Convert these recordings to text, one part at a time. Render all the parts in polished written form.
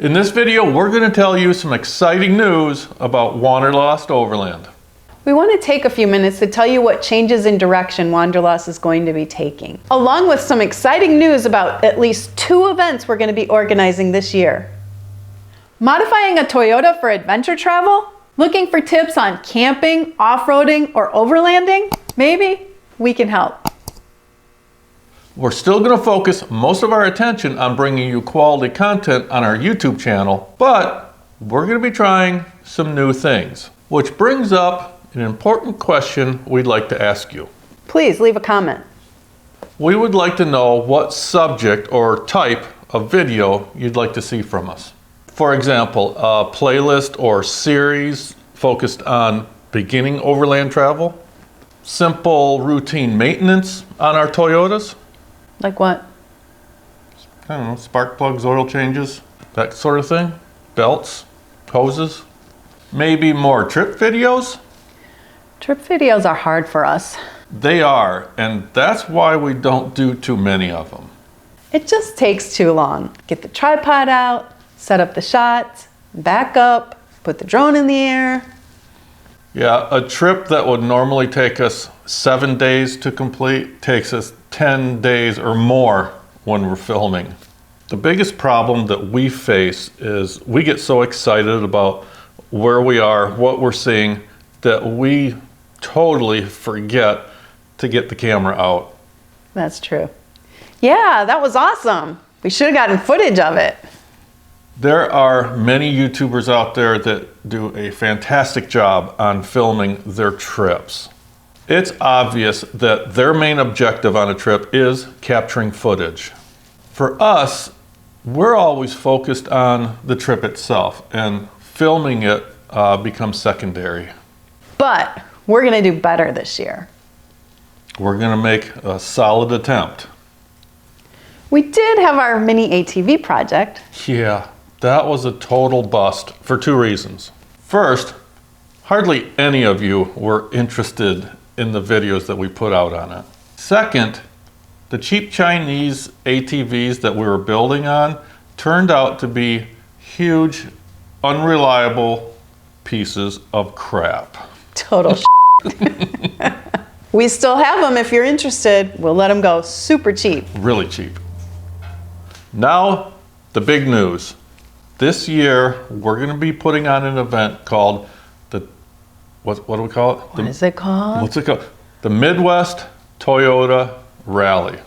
In this video, we're going to tell you some exciting news about Wanderlost Overland. We want to take a few minutes to tell you what changes in direction Wanderlost is going to be taking, along with some exciting news about at least 2 events we're going to be organizing this year. Modifying a Toyota for adventure travel? Looking for tips on camping, off-roading, or overlanding? Maybe we can help. We're still going to focus most of our attention on bringing you quality content on our YouTube channel, but we're going to be trying some new things, which brings up an important question we'd like to ask you. Please leave a comment. We would like to know what subject or type of video you'd like to see from us. For example, a playlist or series focused on beginning overland travel, simple routine maintenance on our Toyotas. Like what? I don't know, spark plugs, oil changes, that sort of thing. Belts, hoses. Maybe more trip videos? Trip videos are hard for us. They are, and that's why we don't do too many of them. It just takes too long. Get the tripod out, set up the shots, back up, put the drone in the air. Yeah, a trip that would normally take us 7 days to complete takes us 10 days or more when we're filming. The biggest problem that we face is we get so excited about where we are, what we're seeing, that we totally forget to get the camera out. That's true. Yeah, that was awesome. We should have gotten footage of it. There are many YouTubers out there that do a fantastic job on filming their trips. It's obvious that their main objective on a trip is capturing footage. For us, we're always focused on the trip itself, and filming it becomes secondary. But we're going to do better this year. We're going to make a solid attempt. We did have our mini ATV project. Yeah, that was a total bust for 2 reasons. First, hardly any of you were interested in the videos that we put out on it. Second, the cheap Chinese ATVs that we were building on turned out to be huge, unreliable pieces of crap. Total We still have them if you're interested. We'll let them go super cheap. Really cheap. Now, the big news. This year, we're going to be putting on an event called what do we call it? What is it called? What's it called? The Midwest Toyota Rally.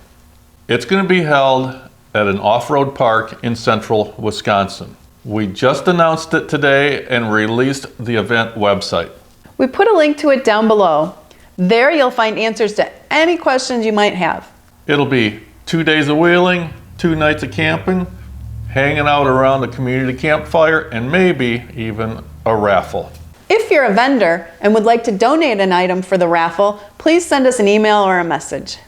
It's going to be held at an off-road park in central Wisconsin. We just announced it today and released the event website. We put a link to it down below. There you'll find answers to any questions you might have. It'll be 2 days of wheeling, 2 nights of camping, hanging out around the community campfire, and maybe even a raffle. If you're a vendor and would like to donate an item for the raffle, please send us an email or a message.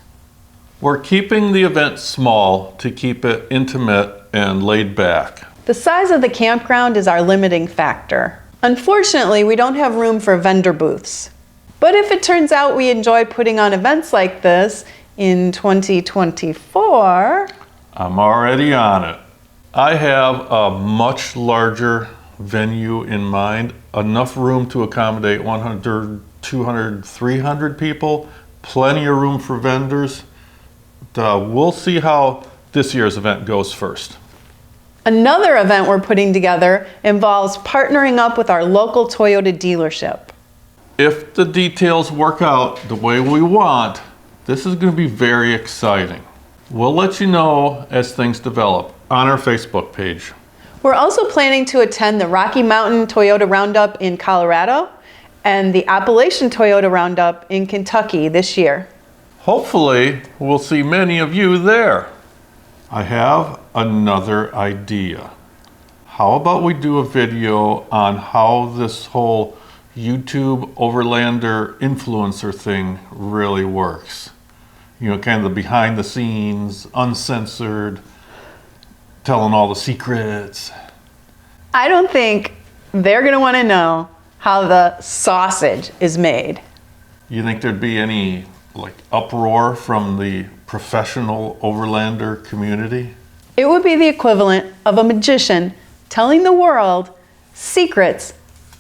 We're keeping the event small to keep it intimate and laid back. The size of the campground is our limiting factor. Unfortunately, we don't have room for vendor booths. But if it turns out we enjoy putting on events like this in 2024... I'm already on it. I have a much larger venue in mind, enough room to accommodate 100, 200, 300 people, plenty of room for vendors. We'll see how this year's event goes first. Another event we're putting together involves partnering up with our local Toyota dealership. If the details work out the way we want, this is going to be very exciting. We'll let you know as things develop on our Facebook page. We're also planning to attend the Rocky Mountain Toyota Roundup in Colorado and the Appalachian Toyota Roundup in Kentucky this year. Hopefully, we'll see many of you there. I have another idea. How about we do a video on how this whole YouTube Overlander influencer thing really works? You know, kind of the behind the scenes, uncensored, telling all the secrets. I don't think they're going to want to know how the sausage is made. You think there'd be any uproar from the professional overlander community? It would be the equivalent of a magician telling the world secrets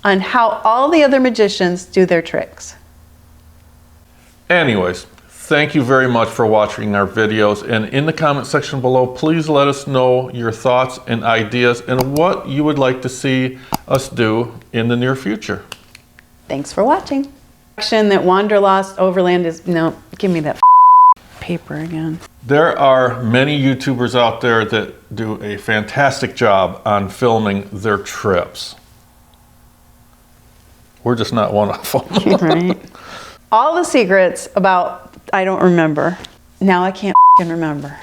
on how all the other magicians do their tricks. Anyways, thank you very much for watching our videos, and in the comment section below, please let us know your thoughts and ideas and what you would like to see us do in the near future. Thanks for watching. That Wanderlost Overland is, no, give me that paper again. There are many YouTubers out there that do a fantastic job on filming their trips. We're just not one of them. Right. All the secrets about, I don't remember. Now I can't remember.